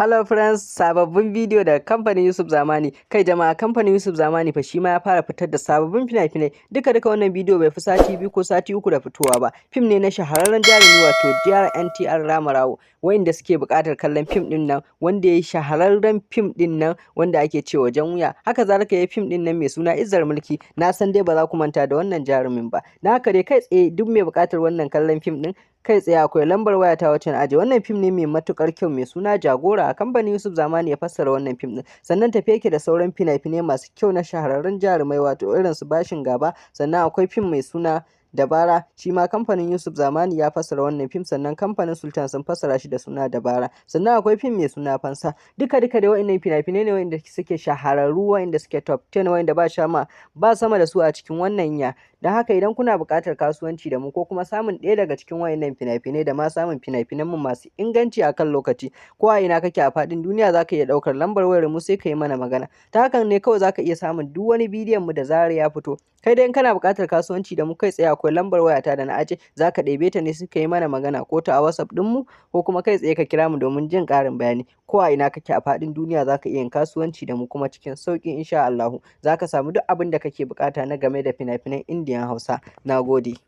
Hello friends, sababbin bidiyo daga kamfanin Yusuf Zamani. Kai jama'a, kamfanin Yusuf Zamani fa shi ma ya fara fitar da sababbin fina-finai. Duka wannan bidiyo bai fi sati 2 ko sati 3 da fitowa ba. Fim ne na shahararren jarumi wato NTR Ramarawo, wanda suke buƙatar kallon fim ɗin nan, wanda ya yi shahararren fim ɗin nan wanda ake cewa Jan Wuya. Haka zalika ya yi fim ɗin nan mai suna Izzar Mulki. Na san dai ba za ku manta da wannan jarumin ba. Na haka dai kai tsaye duk mai buƙatar wannan kallon fim ɗin, kai tsaye akwai lambar waya ta wacce na aje. Wannan fim ne mai matukar kyau mai suna Jagora, a kamfanin Yusuf Zamani ya fassara wannan fim din. Sannan tafe yake da sauran fina-finai masu kyau na shahararrun jarumai wato irin su Bashin Gaba. Sannan akwai fim mai suna Dabara, shi ma kamfanin Yusuf Zamani ya fassara wannan fim, sannan kamfanin Sultan sun fassara shi da suna Dabara. Sannan akwai fim mai suna Fansa. Duka dai wa'annan fina-finai ne wa'anda suke shahararru, wa'anda suke top 10, wa'anda ba sama da su a cikin wannan ya. Don haka idan kuna buƙatar kasuwanci da mu ko kuma samun ɗaya daga cikin wa'annan fina-finai da ma samun fina-finan mu masu inganci akan lokaci, ko a ina kake a faɗin duniya za ka iya ɗaukar lambar wayar mu sai ka yi mana magana. Ta hakan ne kawai za ka iya samun duk wani bidiyon mu da zarar ya fito. Kai dai in kana buƙatar kasuwanci da mu, kai tsaye akwai lambar wayata da na aje, za ka ɗebe ta ne sai ka yi mana magana ko ta a WhatsApp ɗin mu ko kuma kai tsaye ka kira mu domin jin ƙarin bayani. Ko a ina kake a faɗin duniya za ka iya yin kasuwanci da mu kuma cikin sauƙi insha Allahu. Za ka samu duk abin da kake buƙata na game da fina-finan Indiyan Hausa. Na gode.